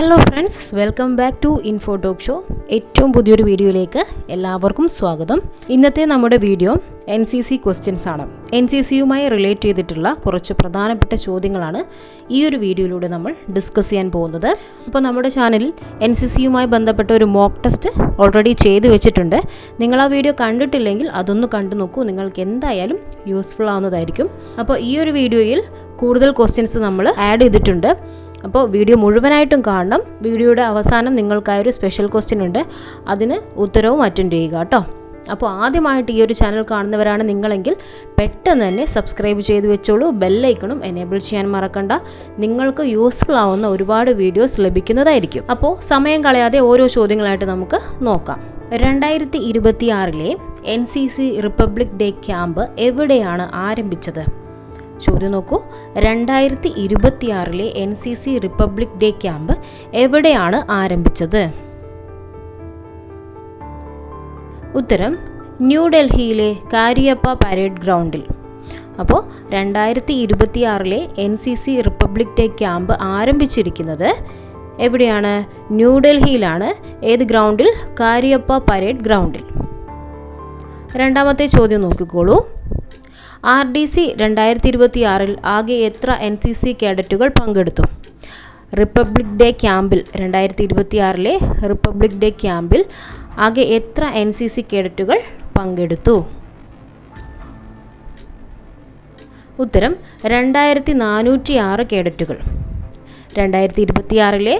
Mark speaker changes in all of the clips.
Speaker 1: Hello friends, welcome back to info talk show. ഏറ്റവും പുതിയൊരു വീഡിയോയിലേക്ക് എല്ലാവർക്കും സ്വാഗതം. ഇന്നത്തെ നമ്മുടെ വീഡിയോ NCC ക്വസ്റ്റ്യൻസ് ആണ്. NCCയുമായി റിലേറ്റ് ചെയ്തിട്ടുള്ള കുറച്ച് പ്രധാനപ്പെട്ട ചോദ്യങ്ങളാണ് ഈ ഒരു വീഡിയോയിലൂടെ നമ്മൾ ഡിസ്കസ് ചെയ്യാൻ പോകുന്നത്. അപ്പോൾ നമ്മുടെ ചാനലിൽ NCCയുമായി ബന്ധപ്പെട്ട ഒരു മോക്ക് ടെസ്റ്റ് ഓൾറെഡി ചെയ്ത് വെച്ചിട്ടുണ്ട്. നിങ്ങൾ ആ വീഡിയോ കണ്ടിട്ടില്ലെങ്കിൽ അതൊന്ന് കണ്ടു നോക്കൂ, നിങ്ങൾക്ക് എന്തായാലും യൂസ്ഫുൾ ആവുന്നതായിരിക്കും. അപ്പോൾ ഈ ഒരു വീഡിയോയിൽ കൂടുതൽ ക്വസ്റ്റ്യൻസ് നമ്മൾ ആഡ് ചെയ്തിട്ടുണ്ട്. അപ്പോൾ വീഡിയോ മുഴുവനായിട്ടും കാണണം. വീഡിയോയുടെ അവസാനം നിങ്ങൾക്കായൊരു സ്പെഷ്യൽ ക്വസ്റ്റ്യൻ ഉണ്ട്, അതിന് ഉത്തരവും അറ്റൻഡ് ചെയ്യുക കേട്ടോ. അപ്പോൾ ആദ്യമായിട്ട് ഈ ഒരു ചാനൽ കാണുന്നവരാണ് നിങ്ങളെങ്കിൽ പെട്ടെന്ന് തന്നെ സബ്സ്ക്രൈബ് ചെയ്ത് വെച്ചോളൂ. ബെല്ലൈക്കണും എനേബിൾ ചെയ്യാൻ മറക്കണ്ട. നിങ്ങൾക്ക് യൂസ്ഫുൾ ആവുന്ന ഒരുപാട് വീഡിയോസ് ലഭിക്കുന്നതായിരിക്കും. അപ്പോൾ സമയം കളയാതെ ഓരോ ചോദ്യങ്ങളായിട്ട് നമുക്ക് നോക്കാം. 2026 NCC റിപ്പബ്ലിക് ഡേ ക്യാമ്പ് എവിടെയാണ് ആരംഭിച്ചത്? ചോദ്യം നോക്കൂ. 2026 NCC റിപ്പബ്ലിക് ഡേ ക്യാമ്പ് എവിടെയാണ് ആരംഭിച്ചത്? ഉത്തരം ന്യൂഡൽഹിയിലെ കാര്യപ്പ പരേഡ് ഗ്രൗണ്ടിൽ. അപ്പോൾ 2026 NCC റിപ്പബ്ലിക് ഡേ ക്യാമ്പ് ആരംഭിച്ചിരിക്കുന്നത് എവിടെയാണ്? ന്യൂഡൽഹിയിലാണ്. ഏത് ഗ്രൗണ്ടിൽ? കാര്യപ്പ പരേഡ് ഗ്രൗണ്ടിൽ. രണ്ടാമത്തെ ചോദ്യം നോക്കിക്കോളൂ. RDC 2026 ആകെ എത്ര NCC കേഡറ്റുകൾ പങ്കെടുത്തു? റിപ്പബ്ലിക് ഡേ ക്യാമ്പിൽ 2026 റിപ്പബ്ലിക് ഡേ ക്യാമ്പിൽ ആകെ എത്ര NCC കേഡറ്റുകൾ പങ്കെടുത്തു? ഉത്തരം 2406 കേഡറ്റുകൾ. 2026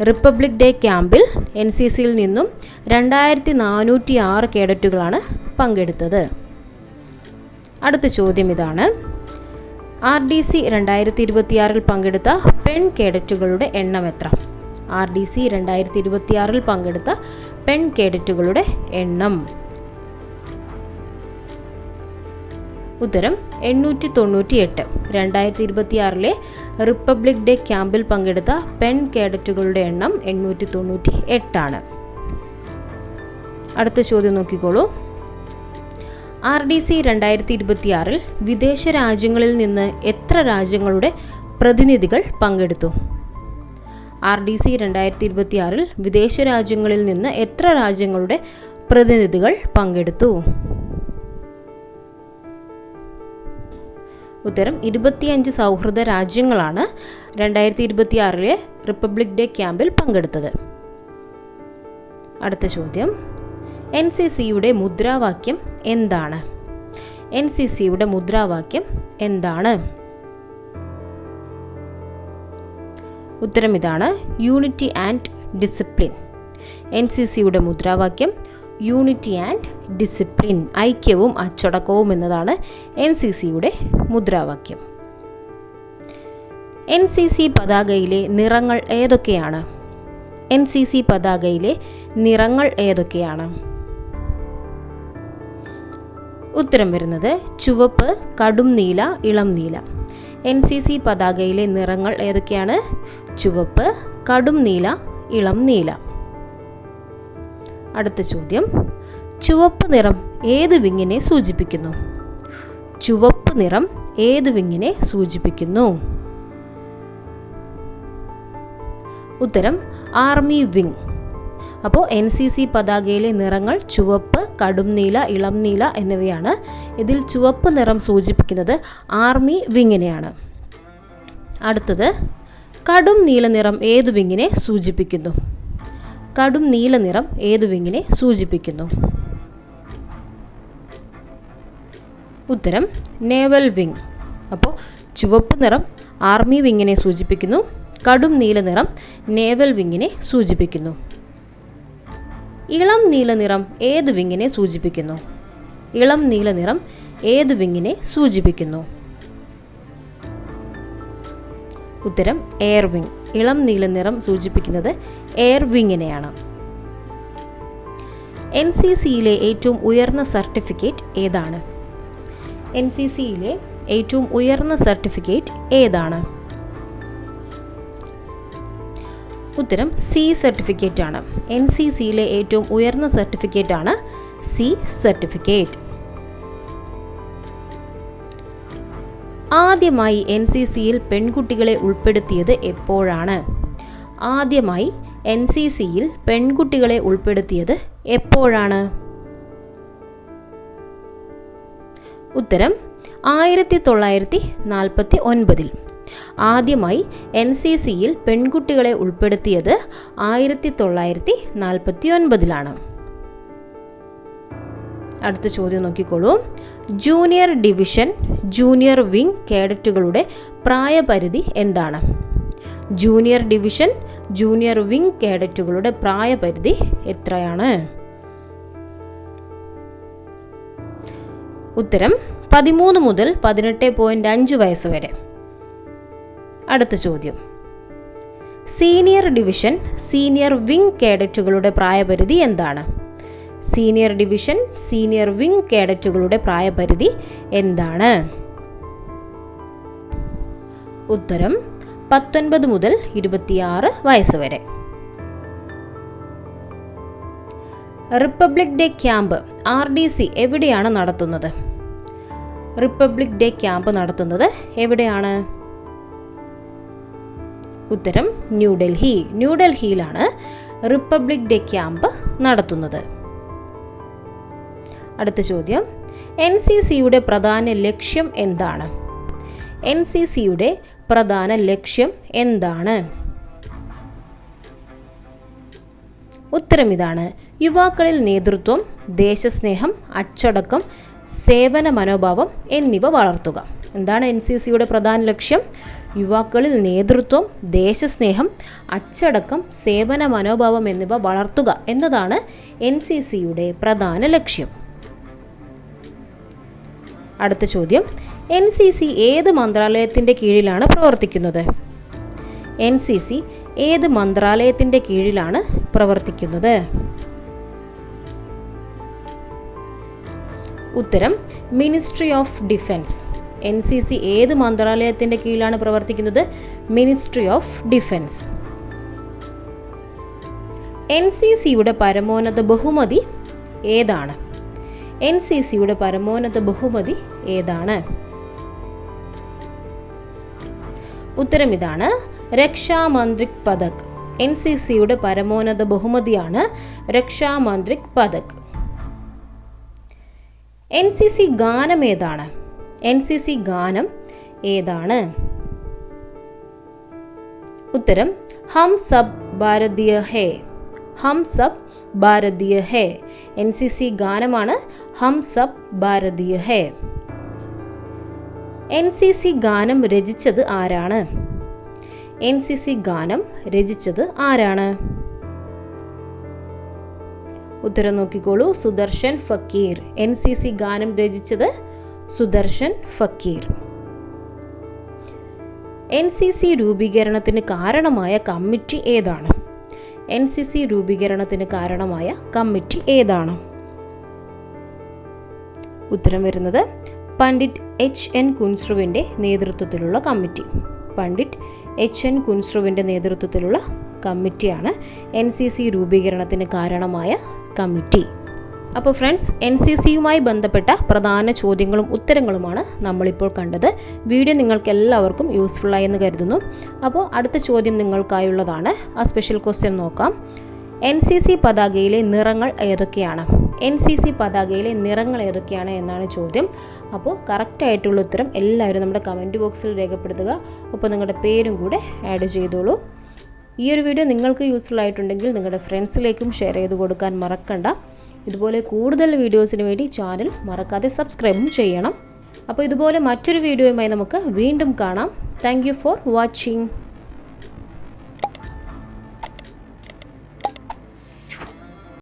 Speaker 1: റിപ്പബ്ലിക് ഡേ ക്യാമ്പിൽ NCCയിൽ നിന്നും 2406 കേഡറ്റുകളാണ് പങ്കെടുത്തത്. അടുത്ത ചോദ്യം ഇതാണ്. RDC 2026 പങ്കെടുത്ത പെൺ കേഡറ്റുകളുടെ എണ്ണം എത്ര? RDC 2026 പങ്കെടുത്ത പെൺ കേഡറ്റുകളുടെ എണ്ണം. ഉത്തരം 898. 2026 റിപ്പബ്ലിക് ഡേ ക്യാമ്പിൽ പങ്കെടുത്ത പെൺ കേഡറ്റുകളുടെ എണ്ണം 898 ആണ്. അടുത്ത ചോദ്യം നോക്കിക്കോളൂ. RDC 2026 വിദേശ രാജ്യങ്ങളിൽ നിന്ന് എത്ര രാജ്യങ്ങളുടെ പ്രതിനിധികൾ പങ്കെടുത്തു? RDC 2026 വിദേശ രാജ്യങ്ങളിൽ നിന്ന് എത്ര രാജ്യങ്ങളുടെ പ്രതിനിധികൾ പങ്കെടുത്തു? ഉത്തരം 25 സൗഹൃദ രാജ്യങ്ങളാണ് 2026 റിപ്പബ്ലിക് ഡേ ക്യാമ്പിൽ പങ്കെടുത്തത്. അടുത്ത ചോദ്യം. NCCയുടെ മുദ്രാവാക്യം എന്താണ്? NCCയുടെ മുദ്രാവാക്യം എന്താണ്? ഉത്തരം ഇതാണ്. Unity and discipline. NCCയുടെ മുദ്രാവാക്യം യൂണിറ്റി ആൻഡ് ഡിസിപ്ലിൻ. ഐക്യവും അച്ചടക്കവും എന്നതാണ് NCCയുടെ മുദ്രാവാക്യം. NCC പതാകയിലെ നിറങ്ങൾ ഏതൊക്കെയാണ്? NCC പതാകയിലെ നിറങ്ങൾ ഏതൊക്കെയാണ്? ഉത്തരം വരുന്നത് ചുവപ്പ്, കടും നീല, ഇളം നീല. NCC പതാകയിലെ നിറങ്ങൾ ഏതൊക്കെയാണ്? ചുവപ്പ്, കടും നീല, ഇളം നീല. അടുത്ത ചോദ്യം. ചുവപ്പ് നിറം ഏത് വിങ്ങിനെ സൂചിപ്പിക്കുന്നു? ചുവപ്പ് നിറം ഏത് വിങ്ങിനെ സൂചിപ്പിക്കുന്നു? ഉത്തരം ആർമി വിങ്. അപ്പോൾ NCC പതാകയിലെ നിറങ്ങൾ ചുവപ്പ്, കടും നീല, ഇളം നീല എന്നിവയാണ്. ഇതിൽ ചുവപ്പ് നിറം സൂചിപ്പിക്കുന്നത് ആർമി വിങ്ങിനെയാണ്. അടുത്തത് കടും നീല നിറം ഏതു വിങ്ങിനെ സൂചിപ്പിക്കുന്നു? കടും നീല നിറം ഏതു വിങ്ങിനെ സൂചിപ്പിക്കുന്നു? ഉത്തരം നേവൽ വിങ്. അപ്പോൾ ചുവപ്പ് നിറം ആർമി വിങ്ങിനെ സൂചിപ്പിക്കുന്നു, കടും നീല നിറം നേവൽ വിങ്ങിനെ സൂചിപ്പിക്കുന്നു. ഇളം നീല നിറം ഏത് വിങ്ങിനെ സൂചിപ്പിക്കുന്നു? ഇളം നീല നിറം ഏത് വിങ്ങിനെ സൂചിപ്പിക്കുന്നു? ഉത്തരം എയർ വിങ്. ഇളം നീല നിറം സൂചിപ്പിക്കുന്നത് എയർ വിങ്ങിനെയാണ്. NCCയിലെ ഏറ്റവും ഉയർന്ന സർട്ടിഫിക്കറ്റ് ഏതാണ്? NCCയിലെ ഏറ്റവും ഉയർന്ന സർട്ടിഫിക്കറ്റ് ഏതാണ്? ഉത്തരം C സർട്ടിഫിക്കറ്റ് ആണ്. NCCയിലെ ഏറ്റവും ഉയർന്ന സർട്ടിഫിക്കറ്റ് ആണ് C സർട്ടിഫിക്കറ്റ്. ആദ്യമായി NCCയിൽ പെൺകുട്ടികളെ ഉൾപ്പെടുത്തിയത് എപ്പോഴാണ്? ആദ്യമായി NCCയിൽ പെൺകുട്ടികളെ ഉൾപ്പെടുത്തിയത് എപ്പോഴാണ്? ഉത്തരം 1949. ആദ്യമായി NCCയിൽ പെൺകുട്ടികളെ ഉൾപ്പെടുത്തിയത് 1949. അടുത്ത ചോദ്യം നോക്കിക്കോളൂ. ജൂനിയർ ഡിവിഷൻ, ജൂനിയർ വിംഗ് കേഡറ്റുകളുടെ പ്രായപരിധി എന്താണ്? ജൂനിയർ ഡിവിഷൻ, ജൂനിയർ വിംഗ് കേഡറ്റുകളുടെ പ്രായപരിധി എത്രയാണ്? ഉത്തരം 13 മുതൽ 18.5 വയസ്സ് വരെ. അടുത്ത ചോദ്യം. സീനിയർ ഡിവിഷൻ, സീനിയർ വിംഗ് കേഡറ്റുകളുടെ പ്രായപരിധി എന്താണ്? സീനിയർ ഡിവിഷൻ, സീനിയർ വിംഗ് കേഡറ്റുകളുടെ പ്രായപരിധി എന്താണ്? ഉത്തരം 19 മുതൽ 26 വയസ്സ് വരെ. റിപ്പബ്ലിക് ഡേ ക്യാമ്പ് RDC എവിടെയാണ് നടത്തുന്നത്? റിപ്പബ്ലിക് ഡേ ക്യാമ്പ് നടത്തുന്നത് എവിടെയാണ്? ഉത്തരം ന്യൂഡൽഹി. ന്യൂഡൽഹിയിലാണ് റിപ്പബ്ലിക് ഡേ ക്യാമ്പ് നടത്തുന്നത്. അടുത്ത ചോദ്യം. NCCയുടെ പ്രധാന ലക്ഷ്യം എന്താണ്? NCCയുടെ പ്രധാന ലക്ഷ്യം എന്താണ്? ഉത്തരം ഇതാണ്. യുവാക്കളിൽ നേതൃത്വം, ദേശസ്നേഹം, അച്ചടക്കം, സേവന മനോഭാവം എന്നിവ വളർത്തുക. എന്താണ് NCCയുടെ പ്രധാന ലക്ഷ്യം? യുവാക്കളിൽ നേതൃത്വം, ദേശസ്നേഹം, അച്ചടക്കം, സേവന മനോഭാവം എന്നിവ വളർത്തുക എന്നതാണ് NCCയുടെ പ്രധാന ലക്ഷ്യം. അടുത്ത ചോദ്യം. NCC ഏത് മന്ത്രാലയത്തിൻ്റെ കീഴിലാണ് പ്രവർത്തിക്കുന്നത്? NCC ഏത് മന്ത്രാലയത്തിൻ്റെ കീഴിലാണ് പ്രവർത്തിക്കുന്നത്? ഉത്തരം മിനിസ്ട്രി ഓഫ് ഡിഫൻസ്. NCC ഏത് മന്ത്രാലയത്തിൻ്റെ കീഴിലാണ് പ്രവർത്തിക്കുന്നത്? Ministry of defence. NCCയുടെ പരമോന്നത ബഹുമതി ഏതാണ്? NCCയുടെ പരമോന്നത ബഹുമതി ഏതാണ്? ഉത്തരം ഇതാണ്. രക്ഷാമന്ത്രിക് പദക്. NCCയുടെ പരമോന്നത ബഹുമതിയാണ് രക്ഷാമന്ത്രിക് പദക്. NCC ഗാനം ഏതാണ്? NCC ഗാനം ഏതാണ്? ഉത്തരം ഹം സബ് ഭാരതീയ ഹേ. ഹം സബ് ഭാരതീയ ഹേ. NCC ഗാനമാണ് ഹം സബ് ഭാരതീയ ഹേ. NCC ഗാനം രചിച്ചത് ആരാണ്? NCC ഗാനം രചിച്ചത് ആരാണ്? ഉത്തരം നോക്കിക്കോളൂ. സുദർശൻ ഫക്കീർ. NCC ഗാനം രചിച്ചത് സുദർശൻ ഫക്കീർ. NCC രൂപീകരണത്തിന് കാരണമായ കമ്മിറ്റി ഏതാണ്? NCC രൂപീകരണത്തിന് കാരണമായ കമ്മിറ്റി ഏതാണ്? ഉത്തരം വരുന്നത് പണ്ഡിറ്റ് HN കുൻസ്രുവിൻ്റെ നേതൃത്വത്തിലുള്ള കമ്മിറ്റി. പണ്ഡിറ്റ് HN കുൻസ്രുവിൻ്റെ നേതൃത്വത്തിലുള്ള കമ്മിറ്റിയാണ് NCC രൂപീകരണത്തിന് കാരണമായ കമ്മിറ്റി. അപ്പോൾ ഫ്രണ്ട്സ്, NCCയുമായി ബന്ധപ്പെട്ട പ്രധാന ചോദ്യങ്ങളും ഉത്തരങ്ങളുമാണ് നമ്മളിപ്പോൾ കണ്ടത്. വീഡിയോ നിങ്ങൾക്ക് എല്ലാവർക്കും യൂസ്ഫുള്ളായി എന്ന് കരുതുന്നു. അപ്പോൾ അടുത്ത ചോദ്യം നിങ്ങൾക്കായുള്ളതാണ്. ആ സ്പെഷ്യൽ ക്വസ്റ്റ്യൻ നോക്കാം. NCC പതാകയിലെ നിറങ്ങൾ ഏതൊക്കെയാണ്? NCC പതാകയിലെ നിറങ്ങൾ ഏതൊക്കെയാണ് എന്നാണ് ചോദ്യം. അപ്പോൾ കറക്റ്റായിട്ടുള്ള ഉത്തരം എല്ലാവരും നമ്മുടെ കമൻറ്റ് ബോക്സിൽ രേഖപ്പെടുത്തുക. ഒപ്പം നിങ്ങളുടെ പേരും കൂടെ ആഡ് ചെയ്തോളൂ. ഈ ഒരു വീഡിയോ നിങ്ങൾക്ക് യൂസ്ഫുൾ ആയിട്ടുണ്ടെങ്കിൽ നിങ്ങളുടെ ഫ്രണ്ട്സിലേക്കും ഷെയർ ചെയ്ത് കൊടുക്കാൻ മറക്കണ്ട. ഇതുപോലെ കൂടുതൽ വീഡിയോസിന് വേണ്ടി ചാനൽ മറക്കാതെ സബ്സ്ക്രൈബും ചെയ്യണം. അപ്പോൾ ഇതുപോലെ മറ്റൊരു വീഡിയോയുമായി നമുക്ക് വീണ്ടും കാണാം. Thank you for watching.